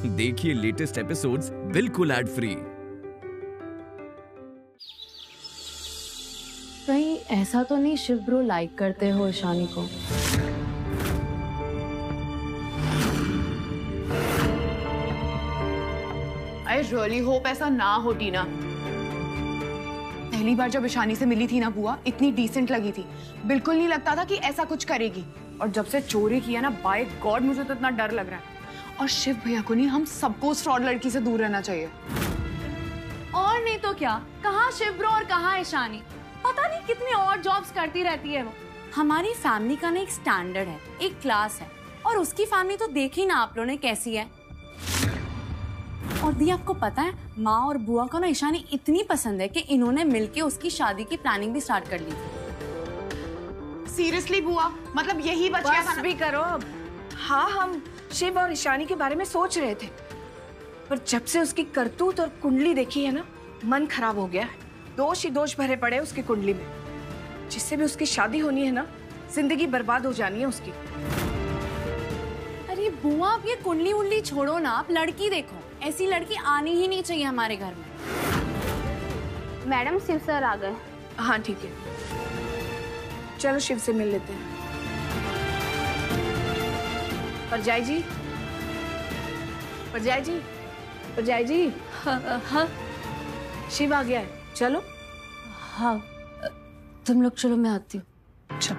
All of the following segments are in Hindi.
देखिए लेटेस्ट एपिसोड्स बिल्कुल एड फ्री। कहीं ऐसा तो नहीं शिव ब्रो लाइक करते हो ईशानी को? आई रियली होप ऐसा ना हो टीना। पहली बार जब ईशानी से मिली थी ना बुआ, इतनी डिसेंट लगी थी, बिल्कुल नहीं लगता था कि ऐसा कुछ करेगी। और जब से चोरी किया ना, बाय गॉड मुझे तो इतना डर लग रहा है। और शिव भैया को नहीं, हम सबको उस फ्रॉड लड़की से दूर रहना चाहिए। और नहीं तो क्या, कहाँ शिव ब्रो और कहाँ ईशानी, पता नहीं कितनी और जॉब्स करती रहती है वो। हमारी फैमिली का ना एक स्टैंडर्ड है, एक क्लास है, और उसकी फैमिली तो देखी ना आप लोगों ने कैसी है। और दी आपको पता है, माँ और बुआ को ना ईशानी इतनी पसंद है कि इन्होंने मिलके उसकी शादी की प्लानिंग भी स्टार्ट कर ली थी। सीरियसली बुआ, मतलब यही बच गया था? बस भी करो अब। हाँ, हम शिव और ईशानी के बारे में सोच रहे थे, पर जब से उसकी करतूत और कुंडली देखी है ना, मन खराब हो गया है। दोष ही दोष भरे पड़े उसकी कुंडली में। जिससे भी उसकी शादी होनी है ना, जिंदगी बर्बाद हो जानी है उसकी। अरे बुआ, आप ये कुंडली उंडली छोड़ो ना, आप लड़की देखो। ऐसी लड़की आनी ही नहीं चाहिए हमारे घर में। मैडम शिव सर आ गए। हाँ ठीक है, चलो शिव से मिल लेते हैं। परजाई जी, परजाई जी, परजाई जी। हाँ, शिव आ गया है, चलो। हाँ, तुम लोग चलो, मैं आती हूँ। चलो।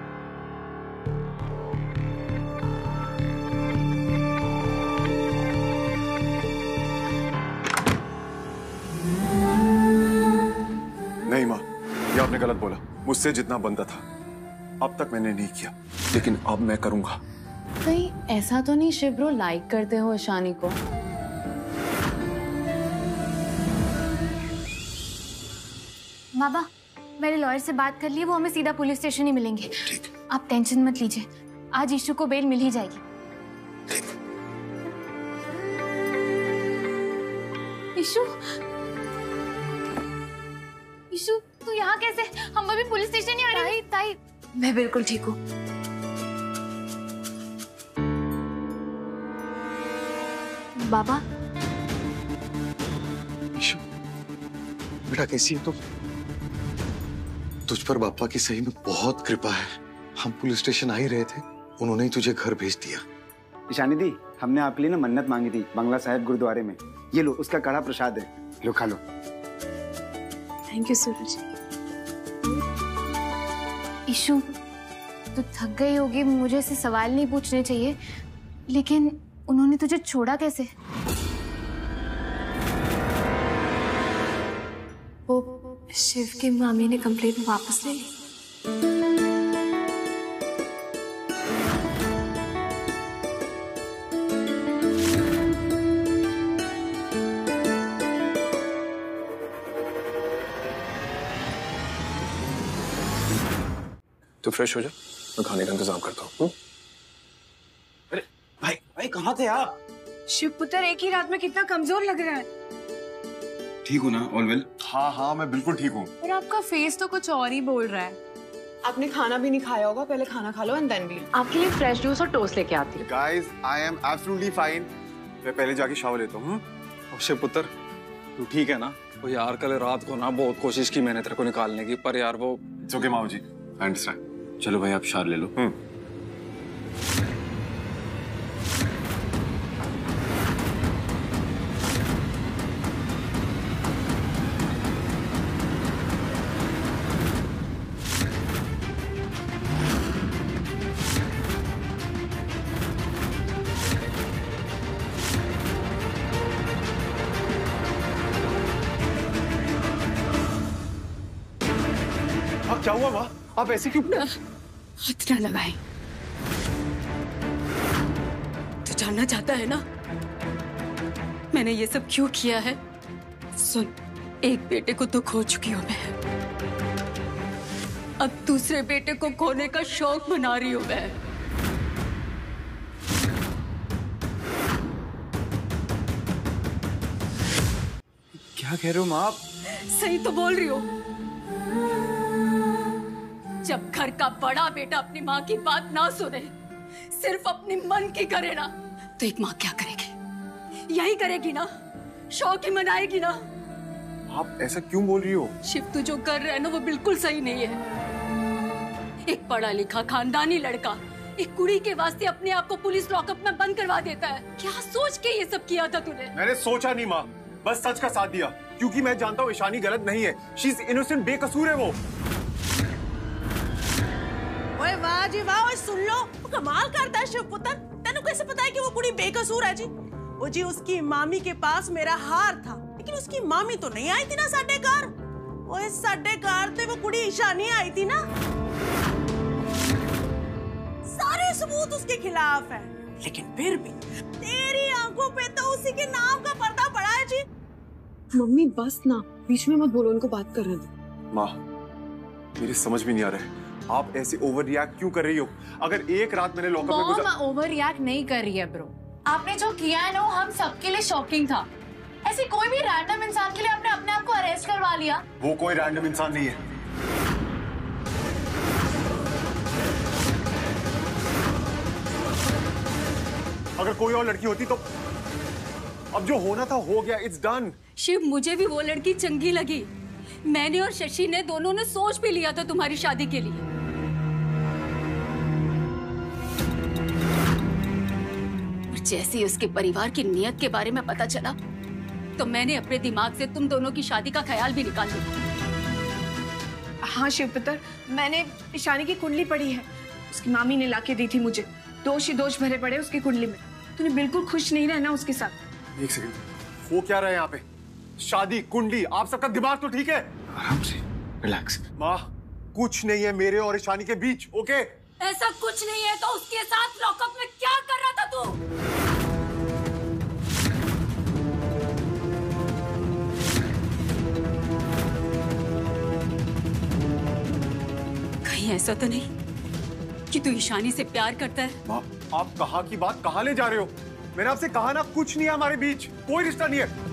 नहीं माँ, ये आपने गलत बोला। मुझसे जितना बनता था अब तक मैंने नहीं किया, लेकिन अब मैं करूंगा। कहीं ऐसा तो नहीं शिव ब्रो लाइक करते हो ईशानी को? बाबा, मैंने लॉयर से बात कर ली, वो हमें सीधा पुलिस स्टेशन ही मिलेंगे। ठीक। आप टेंशन मत लीजिए, आज ईशु को बेल मिल ही जाएगी। ईशु, ईशु तू यहाँ कैसे? हम अभी पुलिस स्टेशन ही आ रहे हैं। ताई, मैं बिल्कुल ठीक हूँ। बाबा, ईशु, बेटा कैसी है तुम? तुझ पर बापा की सही में बहुत कृपा है। हम पुलिस स्टेशन आ ही रहे थे, उन्होंने ही तुझे घर भेज दिया। ईशानी दी, हमने आपके लिए ना मन्नत मांगी थी बंगला साहिब गुरुद्वारे में। ये लो, उसका कड़ा प्रसाद है, लो खा लो। Thank you Suraj. ईशु तू थक गई होगी, मुझे ऐसे सवाल नहीं पूछने चाहिए, लेकिन उन्होंने तुझे छोड़ा कैसे? वो शिव की मामी ने कंप्लेंट वापस ले ली। तो फ्रेश हो जा, मैं खाने का इंतजाम करता हूँ। अरे भाई, भाई कहाँ थे आप? शिव पुत्र, एक ही रात में कितना कमजोर लग रहा है। ठीक हो ना? All well? हाँ हाँ, मैं बिल्कुल ठीक हूँ। पर आपका फेस तो कुछ और ही बोल रहा है। आपने खाना भी नहीं खाया होगा, पहले खाना खा लो एंड देन भी। आपके लिए फ्रेश जूस और टोस्ट लेके आती हूँ। Guys, I am absolutely fine. मैं पहले जाके शावर लेता हूँ। अक्षय पुत्र, तू ठीक है ना? वो यार कल रात को ना बहुत कोशिश की मैंने तेरे को निकालने की, पर यार वो इट्स ओके माऊ जी, आई अंडरस्टैंड। चलो भाई, आप शावर ले लो। क्या हुआ माँ? आप ऐसे क्यों? हाथ ना लगाए। तो जानना चाहता है ना मैंने ये सब क्यों किया है? सुन, एक बेटे को तो खो चुकी हूं मैं, अब दूसरे बेटे को खोने का शौक मना रही हूं मैं। क्या कह रहे हो माँ आप? सही तो बोल रही हो। जब घर का बड़ा बेटा अपनी माँ की बात ना सुने, सिर्फ अपनी मन की करे ना, तो एक माँ क्या करेगी? यही करेगी ना, शौक ही मनाएगी ना। आप ऐसा क्यों बोल रही हो? शिव तू जो कर रहा है ना वो बिल्कुल सही नहीं है। एक पढ़ा लिखा खानदानी लड़का एक कुड़ी के वास्ते अपने आप को पुलिस लॉकअप में बंद करवा देता है। क्या सोच के ये सब किया था तूने? मैंने सोचा नहीं माँ, बस सच का साथ दिया, क्योंकि मैं जानता हूँ ईशानी गलत नहीं है। शी इज इनोसेंट, बेकसूर है वो। ओए वाह जी वाह, ओए सुन लो, वो कमाल करता है शिवपुत्र। तेनू कैसे पता है कि वो कुड़ी बेकसूर है जी? वो जी उसकी मामी के पास मेरा हार था, लेकिन उसकी मामी तो नहीं आई थी ना साडे घर। ओए साडे घर ते वो कुड़ी ईशानी आई थी ना। सारे सबूत उसके खिलाफ है, लेकिन फिर भी तेरी आंखों पे तो उसी के नाम का पर्दा पड़ा है जी। मम्मी बस ना, बीच में मत बोलो, उनको बात कर रहे थे। माँ, मेरी समझ में नहीं आ रहा है, आप ऐसे ओवर रिएक्ट क्यों कर रही हो? अगर एक रात मैंने लॉकअप में मॉम ओवर रिएक्ट नहीं कर रही है ब्रो। आपने जो किया है ना वो हम सबके लिए शॉकिंग था। ऐसे कोई भी रैंडम इंसान के लिए आपने अपने आप को अरेस्ट करवा लिया। वो कोई रैंडम इंसान नहीं है। अगर कोई और लड़की होती तो अब जो होना था हो गया, इट्स डन। शिव, मुझे भी वो लड़की चंगी लगी। मैंने और शशि ने दोनों ने सोच भी लिया था तुम्हारी शादी के लिए। और जैसे ही उसके परिवार की नीयत के बारे में पता चला तो मैंने अपने दिमाग से तुम दोनों की शादी का ख्याल भी निकाल दिया। हाँ शिवपुत्र, मैंने ईशानी की कुंडली पढ़ी है, उसकी मामी ने लाके दी थी मुझे। दोष ही दोष भरे पड़े उसकी कुंडली में। तूने बिल्कुल खुश नहीं रहना उसके साथ। एक सेकंड, वो क्या रहा है यहाँ पे? शादी, कुंडली, आप सबका दिमाग तो ठीक है? आराम से, रिलैक्स। माँ, कुछ नहीं है मेरे और ईशानी के बीच, ओके? ऐसा कुछ नहीं है तो उसके साथ लॉकअप में क्या कर रहा था तू? कहीं ऐसा तो नहीं कि तू ईशानी से प्यार करता है? माँ, आप कहाँ की बात कहाँ ले जा रहे हो? मैंने आपसे कहा ना, कुछ नहीं है हमारे बीच, कोई रिश्ता नहीं है।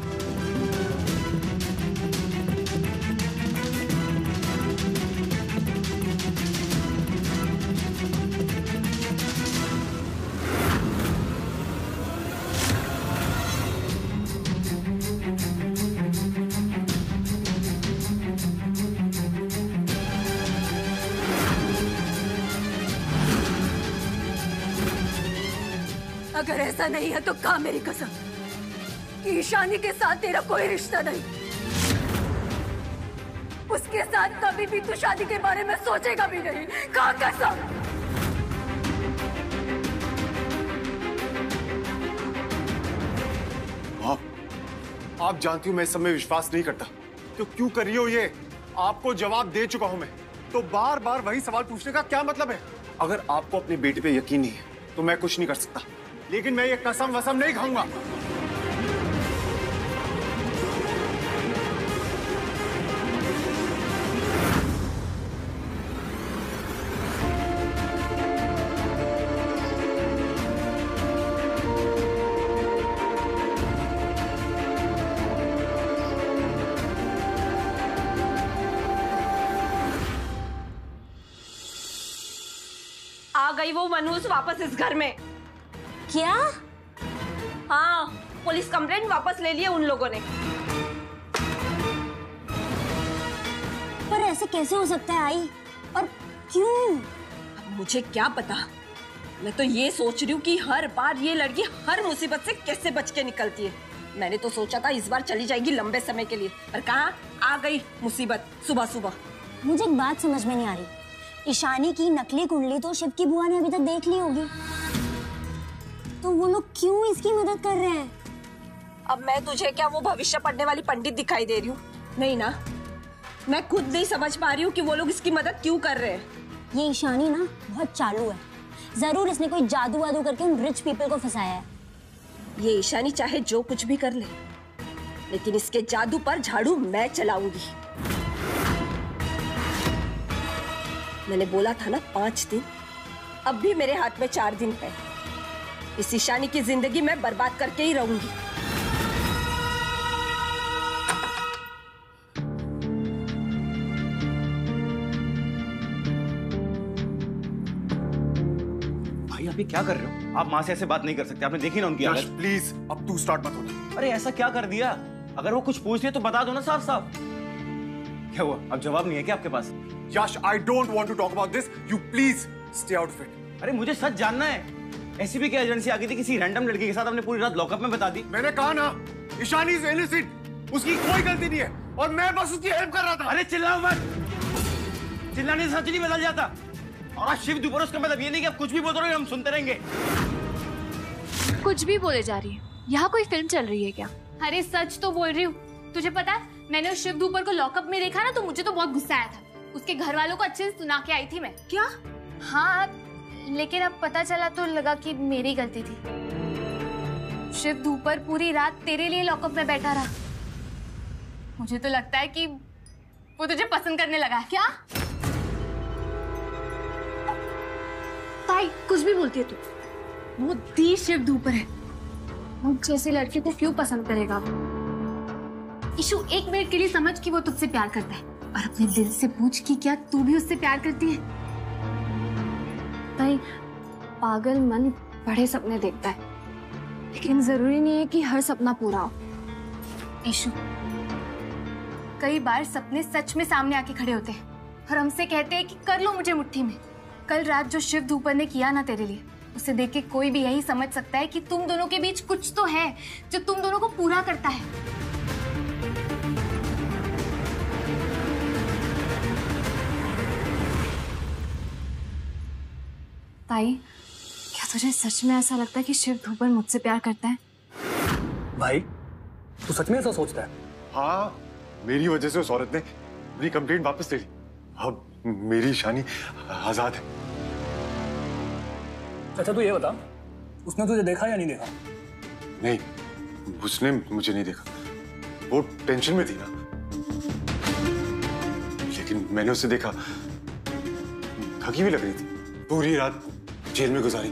अगर ऐसा नहीं है तो खा मेरी कसम कि ईशानी के साथ तेरा कोई रिश्ता नहीं। उसके साथ कभी भी तू शादी के बारे में सोचेगा भी नहीं। खा कसम। आप जानती हो मैं इस सब में विश्वास नहीं करता, तो क्यों कर रही हो ये? आपको जवाब दे चुका हूं मैं, तो बार बार वही सवाल पूछने का क्या मतलब है? अगर आपको अपनी बेटी पे यकीन नहीं है तो मैं कुछ नहीं कर सकता, लेकिन मैं ये कसम वसम नहीं खाऊंगा। आ गई वो मनूस वापस इस घर में। क्या? हाँ, पुलिस कंप्लेंट वापस ले लिया उन लोगों ने। पर ऐसे कैसे हो सकता है आई, और क्यों? अब मुझे क्या पता, मैं तो ये सोच रही हूँ कि हर बार ये लड़की हर मुसीबत से कैसे बच के निकलती है। मैंने तो सोचा था इस बार चली जाएगी लंबे समय के लिए, पर कहाँ आ गई मुसीबत सुबह सुबह। मुझे एक बात समझ में नहीं आ रही, ईशानी की नकली कुंडली तो शिव की बुआ ने अभी तक देख ली होगी, तो वो लोग क्यों इसकी मदद कर रहे हैं? अब मैं तुझे क्या वो भविष्य पढ़ने वाली पंडित दिखाई दे रही हूँ? नहीं ना, मैं खुद नहीं समझ पा रही हूँ कि वो लोग इसकी मदद क्यों कर रहे हैं। ये ईशानी ना बहुत चालू है, जरूर इसने कोई जादू वादू करके उन रिच पीपल को फंसाया है। ये ईशानी चाहे जो कुछ भी कर ले, लेकिन इसके जादू पर झाड़ू मैं चलाऊंगी। मैंने बोला था ना 5 दिन, अब भी मेरे हाथ में 4 दिन है। इस ईशानी की जिंदगी मैं बर्बाद करके ही रहूंगी। भाई भी क्या कर रहे हो? आप माँ से ऐसे बात नहीं कर सकते, आपने देखी ना उनकी हालत। प्लीज अब तू स्टार्ट मत होना। अरे ऐसा क्या कर दिया? अगर वो कुछ पूछ ले तो बता दो ना साफ साफ। क्या हुआ, अब जवाब नहीं है क्या आपके पास? यश, I don't want to talk about this. You please stay out of it. अरे मुझे सच जानना है। ऐसी भी क्या एजेंसी आ गई थी किसी रैंडम लड़की के साथ आपने पूरी रात लॉकअप में बता दी? मैंने कहा ना, ईशानी इज इनोसेंट, उसकी कोई गलती नहीं है और मैं बस उसकी हेल्प कर रहा था। अरे चिल्लाओ मत, चिल्लाने से सच नहीं बदल जाता। और शिव दुपर उसका मतलब ये नहीं कि आप कुछ भी बोल रहे हो हम सुनते रहेंगे। कुछ भी बोले जा रही है, यहाँ कोई फिल्म चल रही है क्या? अरे सच तो बोल रही हूँ। तुझे पता है, मैंने उस शिव दुपर को लॉकअप में देखा ना तो मुझे तो बहुत गुस्सा आया था। उसके घर वालों को अच्छे से सुना के आई थी मैं। क्या? हाँ, लेकिन अब पता चला तो लगा कि मेरी गलती थी। शिव दुपर पूरी रात तेरे लिए लॉकअप में बैठा रहा। मुझे तो लगता है कि वो तुझे पसंद करने लगा है। क्या? ताई, कुछ भी बोलती है तू। वो दी शिव दुपर है। मुझ जैसी लड़की को क्यों पसंद करेगा? इशू, एक मिनट के लिए समझ कि वो तुझसे प्यार करता है और अपने दिल से पूछ कि क्या तू भी उससे प्यार करती है। ताई, पागल मन बड़े सपने देखता है, लेकिन जरूरी नहीं है कि हर सपना पूरा हो। इशू, कई बार सपने सच में सामने आके खड़े होते हैं और हमसे कहते हैं कि कर लो मुझे मुट्ठी में। कल रात जो शिव दुपर ने किया ना तेरे लिए, उसे देख के कोई भी यही समझ सकता है कि तुम दोनों के बीच कुछ तो है जो तुम दोनों को पूरा करता है। ताई, क्या तुझे सच में ऐसा लगता है कि शिव दुपर मुझसे प्यार करता है? भाई, तू सच में ऐसा सोचता है? हाँ, मेरी वजह से उस औरत ने मेरी कंप्लेंट वापस ले ली। अब मेरी ईशानी आजाद है। अच्छा तू ये बता, उसने तुझे देखा या नहीं देखा? नहीं, उसने मुझे नहीं देखा। वो टेंशन में थी ना, लेकिन मैंने उसे देखा। थकी भी लग रही थी, पूरी रात जेल में गुजारी,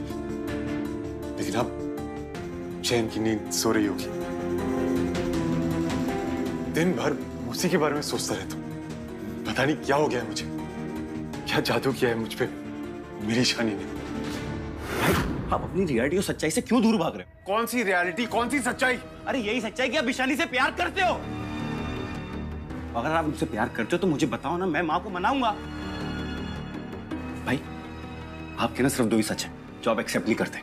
लेकिन अब चैन की नींद सो रही होगी। दिन भर उसी के बारे में सोचता रहता हूँ। पता नहीं क्या हो गया है मुझे, क्या जादू किया है मुझ पे मेरी ईशानी ने। भाई, आप अपनी रियलिटी और सच्चाई से क्यों दूर भाग रहे हो? कौन सी रियलिटी, कौन सी सच्चाई? अरे यही सच्चाई कि आप ईशानी से प्यार करते हो। अगर आप मुझसे प्यार करते हो तो मुझे बताओ ना, मैं माँ को मनाऊंगा। भाई, आपके ना सिर्फ दो ही सच है जो आप एक्सेप्ट नहीं करते।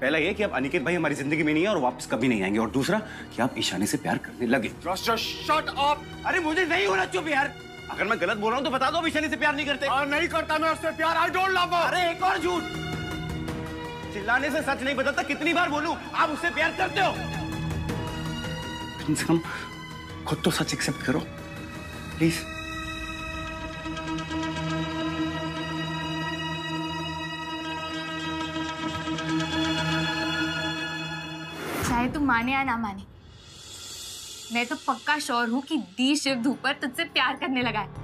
पहला ये कि आप अनिकेत भाई हमारी जिंदगी में नहीं है और वापस कभी नहीं आएंगे, और दूसरा कि आप ईशानी से प्यार करने लगे। Shut up! अरे मुझे नहीं होना चुप यार। अगर मैं गलत बोल रहा हूँ तो बता दो, ईशानी से प्यार नहीं करते। नहीं करता मैं उससे प्यार। आई डोंट लव हर। अरे एक और झूठ। चिल्लाने से सच नहीं बदलता, कितनी बार बोलूं, आप उससे प्यार करते हो। कम से कम खुद तो सच एक्सेप्ट करो प्लीज। चाहे तू माने या ना माने, मैं तो पक्का श्योर हूँ कि दी शिव दुपर तुझसे प्यार करने लगा है।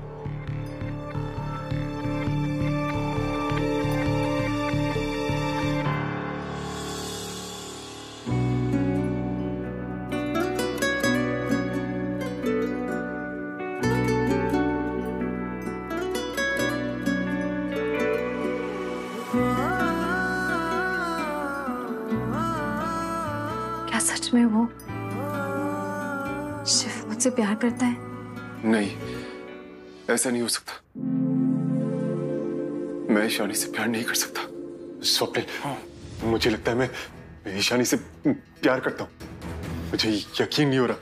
क्या सच में वो शिव मुझसे प्यार करता है? नहीं, ऐसा नहीं हो सकता। मैं ईशानी से प्यार नहीं कर सकता। स्वप्निल, मुझे लगता है मैं ईशानी से प्यार करता हूँ। मुझे यकीन नहीं हो रहा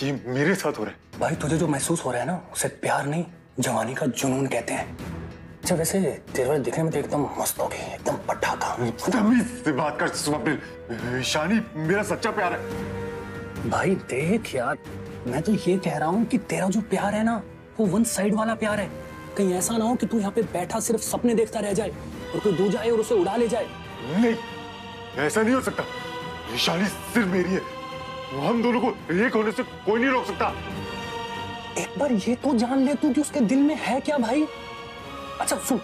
ये मेरे साथ हो रहा है। भाई, तुझे जो महसूस हो रहा है ना, उसे प्यार नहीं, जवानी का जुनून कहते हैं। अच्छा वैसे तेरे वाले दिखने में तो एकदम मस्त हो गई, एकदम पटाखा। तमीज से बात कर स्वप्निल, ईशानी मेरा सच्चा प्यार है। भाई देख यार, मैं तो ये कह रहा हूँ कि तेरा जो प्यार है ना, वो वन साइड वाला प्यार है। कहीं ऐसा ना हो कि तू यहाँ पे बैठा सिर्फ सपने देखता रह जाए और कोई दूर जाए और उसे उड़ा ले जाए। नहीं, ऐसा नहीं हो सकता। ईशानी सिर्फ मेरी है, हम दोनों को एक होने से कोई नहीं रोक सकता। एक बार ये तो जान ले तू कि उसके दिल में है क्या भाई। अच्छा सुन,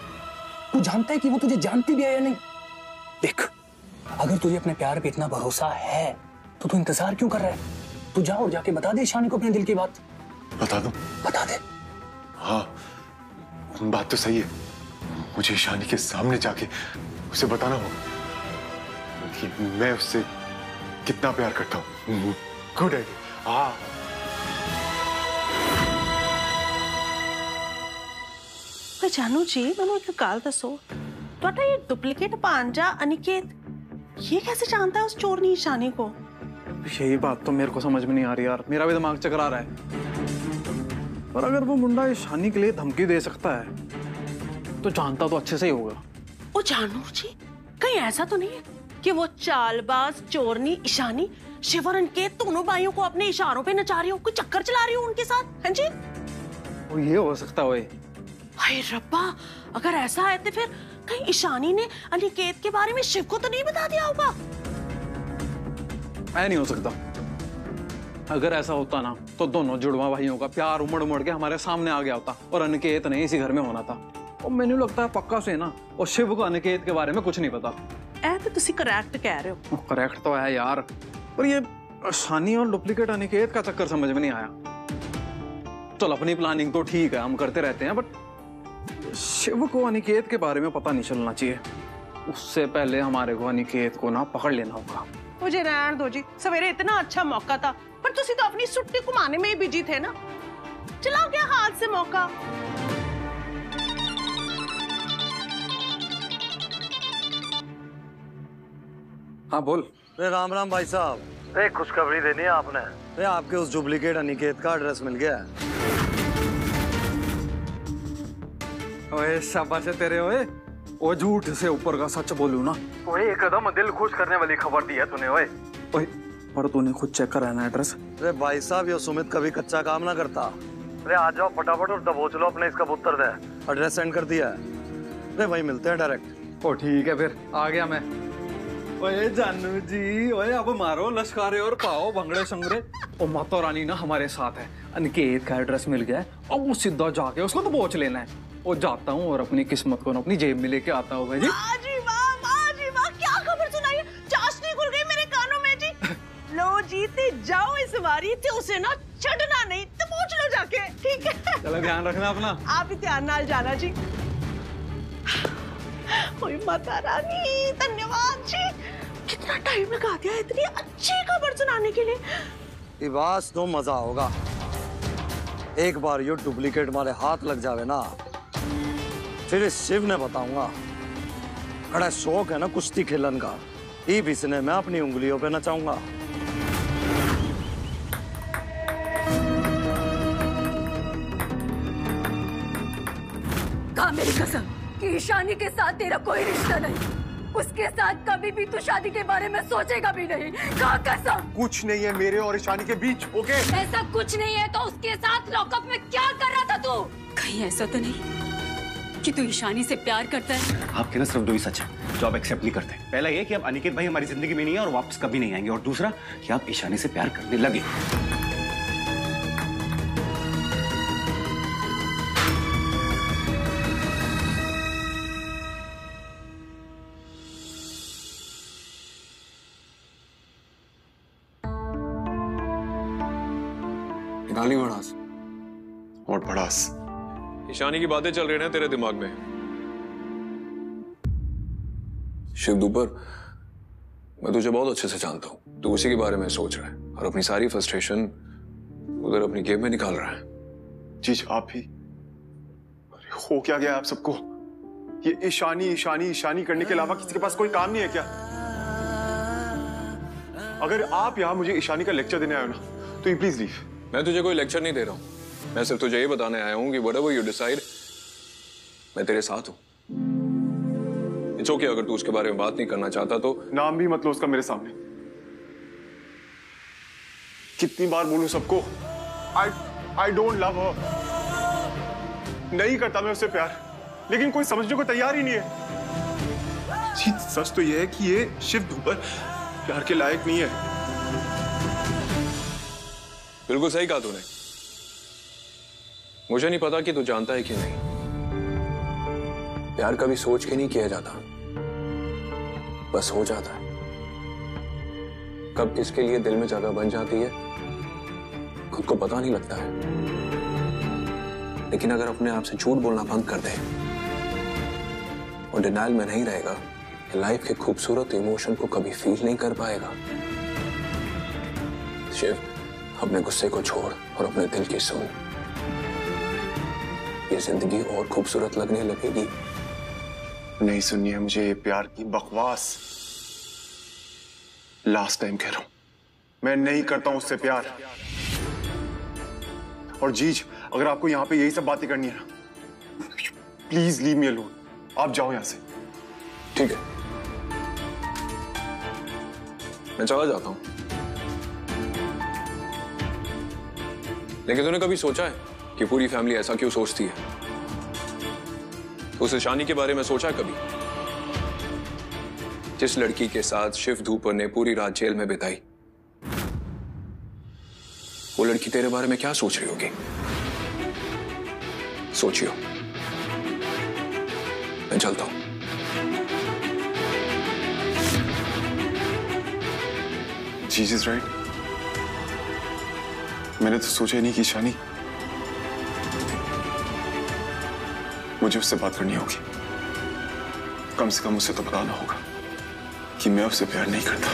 तू जानता है कि वो तुझे जानती भी है या नहीं? देख, अगर तुझे अपने प्यार पे इतना भरोसा है तो तू इंतजार क्यों कर रहा है? तू जा और जाके बता दे ईशानी को अपने दिल की बात। बता दूं? बता दे। हाँ, बात तो सही है। मुझे ईशानी के सामने जाके उसे बताना होगा। कि मैं उससे कितना प्यार करता हूँ। Good idea. हाँ जानू जी, मैंने एक गाल दसो, तो ये डुप्लीकेट पांजा अनिकेत ये कैसे जानता है उस चोरनी ईशानी को? यही बात तो मेरे को समझ में नहीं आ रही यार, मेरा भी दिमाग चकरा रहा है। पर अगर वो मुंडा ईशानी के लिए धमकी दे सकता है तो जानता तो अच्छे से ही होगा। ओ जानू जी, कहीं ऐसा तो नहीं है कि वो चालबाज चोरनी ईशानी शिव और अनिकेत दोनों भाइयों को अपने इशारों पे नचा रही हो, कोई चक्कर चला रही हो उनके साथ? हाँ जी, वो ये हो सकता है। हाय रब्बा, अगर ऐसा है तो फिर कहीं ईशानी ने अनिकेत के बारे में शिव को तो नहीं बता दिया होगा? ऐ नहीं हो सकता। अगर ऐसा होता ना तो दोनों जुड़वा भाइयों का प्यार उमड़ उमड़ के हमारे सामने आ गया होता और अनिकेत नहीं इसी घर में होना था। और मैंने लगता है पक्का से ना, और शिव को अनिकेत के बारे में कुछ नहीं पता। ऐ तो तुसी करेक्ट कह रहे हो। करेक्ट तो है यार, पर ये ईशानी और डुप्लीकेट अनिकेत का चक्कर समझ में नहीं आया। चल अपनी प्लानिंग तो ठीक है, हम करते रहते हैं, बट शिव को अनिकेत के बारे में पता नहीं चलना चाहिए। उससे पहले हमारे को अनिकेत को ना पकड़ लेना होगा। मुझे रहने दो जी, सवेरे इतना अच्छा मौका था, पर तुसी तो अपनी सुट्टी घुमाने में ही बिजी थे ना। चला गया हाथ से मौका। हाँ बोल। राम राम भाई साहब, एक खुशखबरी देनी है आपने। आपके उस डुप्लीकेट अनिकेत का एड्रेस मिल गया है। ओए शाबाश है तेरे। ओए वो झूठ से ऊपर का सच बोलू ना। ओए एकदम दिल खुश करने वाली खबर दी है तूने। ओए ओए पर तूने खुद चेक करा ना एड्रेस? अरे भाई साहब, ये सुमित कभी कच्चा काम ना करता। अरे आ जाओ फटाफट और दबोच लो अपने इसका पुत्र दे। एड्रेस सेंड कर दिया है। अरे वही मिलते हैं डायरेक्ट। ओ ठीक है, फिर आ गया मैं। ओए जानू जी, ओए अब मारो लश्कारे और पाओ भंगड़े संगड़े। ओ माता रानी ना हमारे साथ है। अनिकेत का एड्रेस मिल गया है, अब वो सीधा जाके उसको तो पहुंच लेना है। वो जाता हूँ और अपनी किस्मत को ना अपनी जेब में लेके आता हूँ। भाई जी वाह, क्या खबर सुनाई है? चाशनी खुल गई मेरे कानों में जी। लो जीते जाओ इस बारी, थे उसे ना छड़ना नहीं, तो पहुंच लो जाके। ठीक है, चलो ध्यान रखना अपना। आप ही ध्यान नाल जाना जी। ओए माता रानी, धन्यवाद जी। कितना टाइम लगा दिया इतनी अच्छी खबर सुनाने के लिए। बस तो मजा होगा। एक बार ये डुप्लीकेट हमारे हाथ लग जावे ना, फिर इस शिव ने बताऊंगा। बड़ा शौक है ना कुश्ती खेलन का, ये भी इसने मैं अपनी उंगलियों पे नचाऊंगा। कहा मेरी कसम कि ईशानी के साथ तेरा कोई रिश्ता नहीं, उसके साथ कभी भी तू शादी के बारे में सोचेगा भी नहीं। कहा कसम। कुछ नहीं है मेरे और ईशानी के बीच। ओके ऐसा कुछ नहीं है तो उसके साथ लॉकअप में क्या कर रहा था तू? कहीं ऐसा तो नहीं कि तू ईशानी से प्यार करता है? आपके ना सिर्फ दो ही सच है जो आप एक्सेप्ट नहीं करते। पहला ये कि अब अनिकेत भाई हमारी जिंदगी में नहीं है और वापस कभी नहीं आएंगे, और दूसरा कि आप ईशानी से प्यार करने लगे। निकाली भड़ास और भड़ास। ईशानी की बातें चल रही हैं तेरे दिमाग में। शिव दुपर, मैं तुझे बहुत अच्छे से जानता हूं। तू उसी के बारे में सोच रहा है और अपनी सारी फ्रस्ट्रेशन उधर अपनी गेम में निकाल रहा है। जी आप ही। अरे हो क्या गया आप सबको? ये ईशानी ईशानी ईशानी करने के अलावा किसी के पास कोई काम नहीं है क्या? अगर आप यहाँ मुझे ईशानी का लेक्चर देने आए हो ना, तो यू प्लीज लीव। मैं तुझे कोई लेक्चर नहीं दे रहा हूं, मैं सिर्फ तुझे ये बताने आया हूं कि व्हाटएवर यू डिसाइड, मैं तेरे साथ हूं। इट्स ओके अगर तू उसके बारे में बात नहीं करना चाहता तो। नाम भी मत लो उसका मेरे सामने। कितनी बार बोलूं सबको, आई डोंट लव हर। नहीं करता मैं उससे प्यार, लेकिन कोई समझने को तैयार ही नहीं है। जी सच तो यह है कि ये शिव दुपर प्यार के लायक नहीं है। बिल्कुल सही कहा तूने। मुझे नहीं पता कि तू जानता है कि नहीं, प्यार कभी सोच के नहीं किया जाता, बस हो जाता है। कब किसके लिए दिल में जगह बन जाती है खुद को पता नहीं लगता है। लेकिन अगर अपने आप से झूठ बोलना बंद कर दे और डिनायल में नहीं रहेगा लाइफ के खूबसूरत इमोशन को कभी फील नहीं कर पाएगा। शिव, अपने गुस्से को छोड़ और अपने दिल की सुन। ये जिंदगी और खूबसूरत लगने लगेगी। नहीं सुननी है मुझे ये प्यार की बकवास। लास्ट टाइम कह रहा हूं, मैं नहीं करता हूं उससे प्यार। और जीज, अगर आपको यहां पे यही सब बातें करनी है ना, प्लीज लीव मी अलोन। आप जाओ यहां से। ठीक है, मैं चला जाता हूं। लेकिन तूने कभी सोचा है कि पूरी फैमिली ऐसा क्यों सोचती है? उस ईशानी के बारे में सोचा है कभी? जिस लड़की के साथ शिव धूपर ने पूरी रात जेल में बिताई, वो लड़की तेरे बारे में क्या सोच रही होगी? सोचियो। मैं चलता हूं। जीज इज राइट। मैंने तो सोचा ही नहीं कि ईशानी, मुझे उससे बात करनी होगी। कम से कम उसे तो बताना होगा कि मैं उससे प्यार नहीं करता।